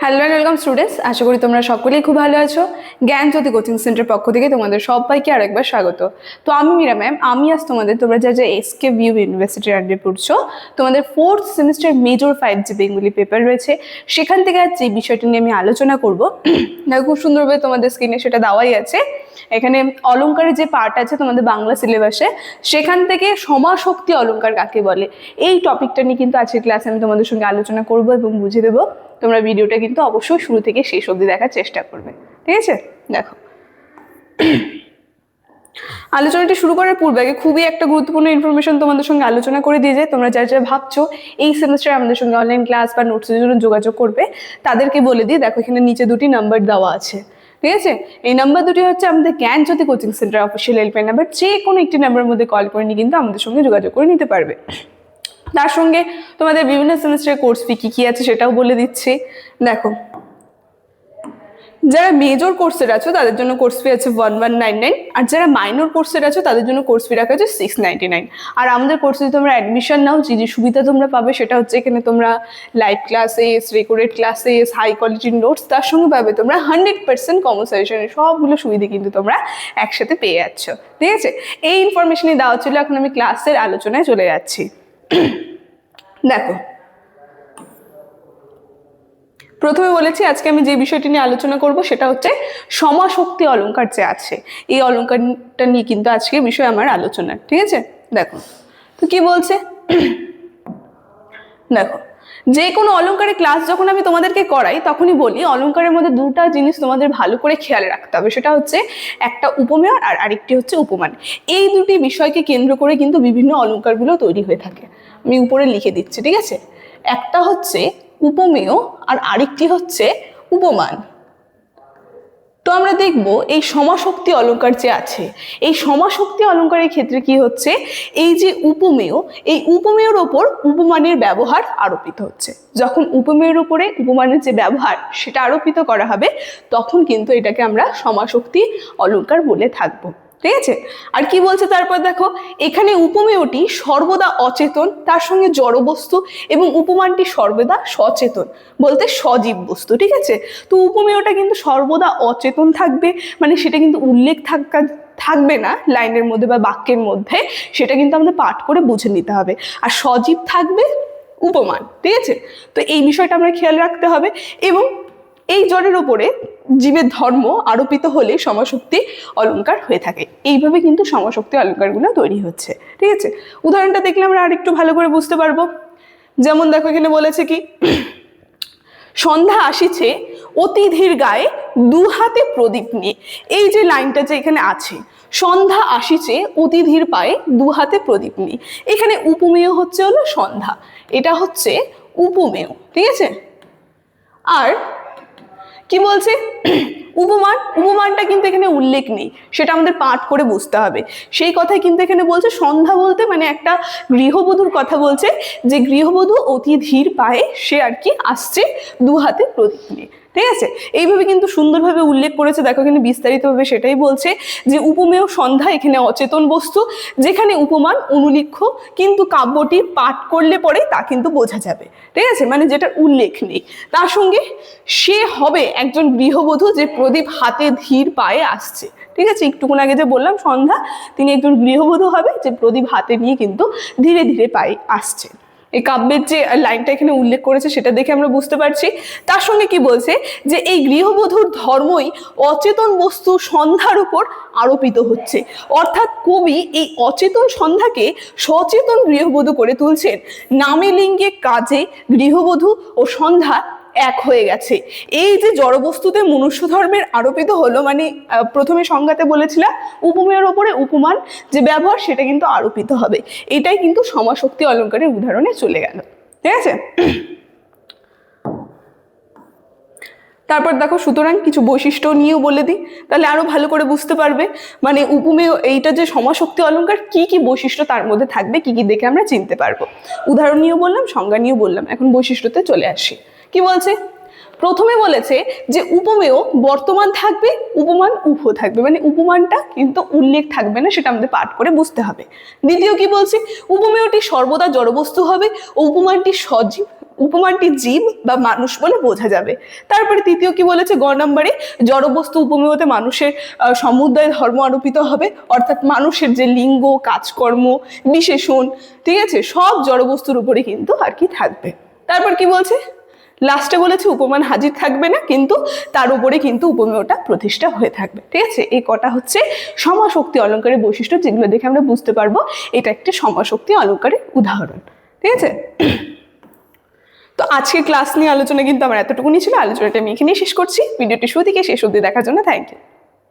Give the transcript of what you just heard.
Hello and welcome students, আশা করি তোমরা সকলেই খুব ভালো আছো। জ্ঞানজ্যোতি কোচিং সেন্টার পক্ষ থেকে তোমাদের সবাইকে আরেকবার স্বাগত। তো আমি মীরা ম্যাম, আমি আজ তোমরা যা এসকে ভিউ ইউনিভার্সিটির আন্ডারে পড়ছো, তোমাদের 4th সেমিস্টার মেজর 5 যে বেঙ্গলি পেপার রয়েছে, সেখান থেকে আজ যে বিষয়টি নিয়ে আমি আলোচনা করবো, খুব সুন্দরভাবে তোমাদের স্ক্রিনে সেটা দেওয়াই আছে। এখানে অলঙ্কারের যে পার্ট আছে তোমাদের বাংলা সিলেবাসে, সেখান থেকে সমাশক্তি অলঙ্কার কাকে বলে, এই টপিকটা নিয়ে কিন্তু আজকের ক্লাসে আমি তোমাদের সঙ্গে আলোচনা করবো এবং বুঝিয়ে দেবো। তোমরা ভিডিওটা কিন্তু অবশ্যই শুরু থেকে শেষ অবধি দেখার চেষ্টা করবে, ঠিক আছে? দেখো, আলোচনাটি শুরু করার পূর্বে আগে খুবই একটা গুরুত্বপূর্ণ ইনফরমেশন তোমাদের সঙ্গে আলোচনা করে দিয়ে যায়। তোমরা যারা যারা ভাবছো এই সেমিস্টারে আমাদের সঙ্গে অনলাইন ক্লাস বা নোটসের জন্য যোগাযোগ করবে, তাদেরকে বলে দিই, দেখো এখানে নিচে দুটি নাম্বার দেওয়া আছে, ঠিক আছে? এই নাম্বার দুটি হচ্ছে আমাদের Gyanjyoti coaching centre official helpline number. যে কোনো একটি নাম্বারের মধ্যে কল করে নিয়ে কিন্তু আমাদের সঙ্গে যোগাযোগ করে নিতে পারবে। তার সঙ্গে তোমাদের বিভিন্ন সেমিস্টারের কোর্স ফি কী আছে সেটাও বলে দিচ্ছি। দেখো, যারা মেজর কোর্সের আছো তাদের জন্য কোর্স ফি আছে 1199, আর যারা মাইনর কোর্সের আছো তাদের জন্য কোর্স ফি রাখা আছে 699। আর আমাদের কোর্সে যদি তোমরা অ্যাডমিশন নাও, যে সুবিধা তোমরা পাবে সেটা হচ্ছে এখানে তোমরা live classes, recorded classes, high কোয়ালিটির নোটস, তার সঙ্গে পাবে তোমরা 100% কমন সাজেশনের সবগুলো সুবিধা কিন্তু তোমরা একসাথে পেয়ে যাচ্ছ, ঠিক আছে? এই ইনফরমেশনই দেওয়া ছিল। এখন আমি ক্লাসের আলোচনায় চলে যাচ্ছি। দেখো, প্রথমে বলেছি আজকে আমি যে বিষয়টি নিয়ে আলোচনা করব সেটা হচ্ছে সমাশক্তি অলঙ্কার যে আছে, এই অলঙ্কারটা নিয়ে কিন্তু আজকে বিষয় আমার আলোচনা, ঠিক আছে? দেখো তো কি বলছে। দেখো, যে কোনো অলঙ্কারের ক্লাস যখন আমি তোমাদেরকে করাই তখনই বলি অলঙ্কারের মধ্যে দুটা জিনিস তোমাদের ভালো করে খেয়াল রাখতে হবে, সেটা হচ্ছে একটা উপমেয় আর আরেকটি হচ্ছে উপমান। এই দুটি বিষয়কে কেন্দ্র করে কিন্তু বিভিন্ন অলঙ্কারগুলো তৈরি হয়ে থাকে। আমি উপরে লিখে দিচ্ছি, ঠিক আছে? একটা হচ্ছে উপমেয় আর আরেকটি হচ্ছে উপমান। তো আমরা দেখব এই সমাশক্তি অলঙ্কার যে আছে, এই সমাশক্তি অলঙ্কারের ক্ষেত্রে কি হচ্ছে, এই যে উপমেয়, এই উপমেয়ের ওপর উপমানের ব্যবহার আরোপিত হচ্ছে। যখন উপমেয়ের উপরে উপমানের যে ব্যবহার সেটা আরোপিত করা হবে, তখন কিন্তু এটাকে আমরা সমাশক্তি অলঙ্কার বলে থাকবো, ঠিক আছে? আর কি বলছে তারপর দেখো, এখানে উপমেয়টি সর্বদা অচেতন, তার সঙ্গে জড়বস্তু, এবং উপমানটি সর্বদা সচেতন বলতে সজীব বস্তু, ঠিক আছে? তো উপমেয়টা কিন্তু সর্বদা অচেতন থাকবে, মানে সেটা কিন্তু উল্লেখ থাকবে না লাইনের মধ্যে বা বাক্যের মধ্যে, সেটা কিন্তু আমাদের পাঠ করে বুঝে নিতে হবে। আর সজীব থাকবে উপমান, ঠিক আছে? তো এই বিষয়টা আমরা খেয়াল রাখতে হবে। এবং এই জড়ের উপরে জীবের ধর্ম আরোপিত হলে সমাশক্তি অলঙ্কার হয়ে থাকে। এইভাবে কিন্তু সমাশক্তি অলঙ্কারগুলো তৈরি হচ্ছে, ঠিক আছে? উদাহরণটা দেখলে আমরা আরেকটু ভালো করে বুঝতে পারবো। যেমন দেখো, এখানে বলেছে কি, সন্ধ্যা আসিছে অতি ধীর গায়ে দু হাতে প্রদীপ নিয়ে। এই যে লাইনটা যে এখানে আছে, সন্ধ্যা আসিছে অতি ধীর পায়ে দু হাতে প্রদীপ নিয়ে, এখানে উপমেয় হচ্ছে হলো সন্ধ্যা, এটা হচ্ছে উপমেয়, ঠিক আছে? আর কি বলছে, উপমান, উপমানটা কিন্তু এখানে উল্লেখ নেই, সেটা আমাদের পাঠ করে বুঝতে হবে। সেই কথাই কিন্তু এখানে বলছে, সন্ধ্যা বলতে মানে একটা গৃহবধূর কথা বলছে, যে গৃহবধূ অতি ধীর পায়ে সে আর কি আসছে দু হাতে প্রদীপ নিয়ে, ঠিক আছে? এইভাবে কিন্তু সুন্দরভাবে উল্লেখ করেছে। দেখো এখানে বিস্তারিতভাবে সেটাই বলছে যে উপমেয় সন্ধ্যা এখানে অচেতন বস্তু, যেখানে উপমান অনুলিখ্য, কিন্তু কাব্যটি পাঠ করলে পরে তা কিন্তু বোঝা যাবে, ঠিক আছে? মানে যেটার উল্লেখ নেই। তার সঙ্গে সে হবে একজন গৃহবধূ যে প্রদীপ হাতে ধীর পায়ে আসছে, ঠিক আছে? একটুক্ষণ আগে যে বললাম সন্ধ্যা, তিনি একজন গৃহবধূ হবে যে প্রদীপ হাতে নিয়ে কিন্তু ধীরে ধীরে পায়ে আসছে। এই কাব্যের যে লাইনটা এখানে উল্লেখ করেছে সেটা দেখে আমরা বুঝতে পারছি। তার সঙ্গে কি বলছে, যে এই গৃহবধূর ধর্মই অচেতন বস্তু সন্ধ্যার উপর আরোপিত হচ্ছে। অর্থাৎ কবি এই অচেতন সন্ধ্যাকে সচেতন গৃহবধূ করে তুলছেন। নামে লিঙ্গে কাজে গৃহবধূ ও সন্ধ্যা এক হয়ে গেছে। এই যে জড়বস্তুতে মনুষ্য ধর্মের আরোপিত হলো, মানে প্রথমে সংজ্ঞাতে বলেছিলাম উপমেয়ের ওপরে উপমান যে ব্যবহার সেটা কিন্তু আরোপিত হবে। এটাই কিন্তু সমাশক্তি অলঙ্কারের উদাহরণে চলে গেল, ঠিক আছে? তারপর দেখো, সুতরাং কিছু বৈশিষ্ট্য নিয়েও বলে দিই, তাহলে আরো ভালো করে বুঝতে পারবে। মানে উপমেয় এইটা যে সমাশক্তি অলঙ্কার, কি কি বৈশিষ্ট্য তার মধ্যে থাকবে, কি কি দেখে আমরা চিনতে পারবো। উদাহরণ নিয়েও বললাম, সংজ্ঞা নিয়েও বললাম, এখন বৈশিষ্ট্যতে চলে আসি। কি বলছে, প্রথমে বলেছে যে উপমেয় বর্তমান থাকবে, উপমান উভ্য থাকবে, মানে উপমানটা কিন্তু উল্লেখ থাকবে না, সেটা আমাদের পাঠ করে বুঝতে হবে। দ্বিতীয় কি বলছে, উপমেয়টি সর্বদা জড়বস্তু হবে ও উপমানটি সজীব উপমানটি জীব বা মানুষ বলে বোঝা যাবে। তারপরে তৃতীয় কি বলেছে, গ নম্বরে জড়বস্তু উপমেয়তে মানুষের সমুদয় ধর্ম আরোপিত হবে, অর্থাৎ মানুষের যে লিঙ্গ, কাজকর্ম, বিশেষণ, ঠিক আছে, সব জড়বস্তুর উপরে কিন্তু আর কি থাকবে। তারপর কি বলছে, লাস্টে বলেছে উপমান হাজির থাকবে না, কিন্তু তার উপরে কিন্তু উপমেয়টা প্রতিষ্ঠা হয়ে থাকবে। ঠিক আছে, এই কটা হচ্ছে সমাসক্তি অলঙ্কারের বৈশিষ্ট্য, যেগুলো দেখে আমরা বুঝতে পারবো এটা একটা সমাসক্তি অলঙ্কারের উদাহরণ। ঠিক আছে, তো আজকে ক্লাস নিয়ে আলোচনা কিন্তু আমার এতটুকুনি ছিল। আলোচনাটা আমি এখানেই শেষ করছি। ভিডিওটি শুরু থেকে শেষ অবধি দেখার জন্য থ্যাংক ইউ।